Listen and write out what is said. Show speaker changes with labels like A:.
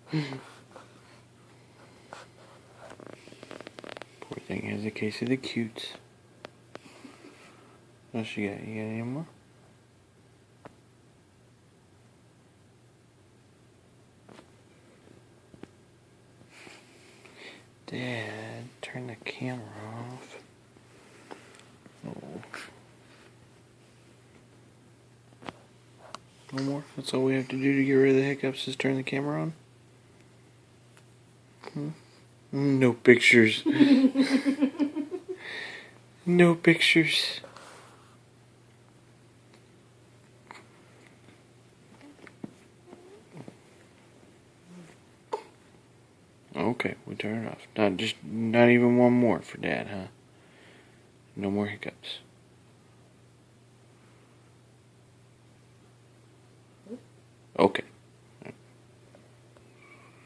A: Poor thing has a case of the cutes. What else you got? You got any more? Dad, turn the camera off. Oh. No more? That's all we have to do to get rid of the hiccups is turn the camera on? No pictures. No pictures. Okay, we turn it off. Not even one more for Dad, huh? No more hiccups. Okay.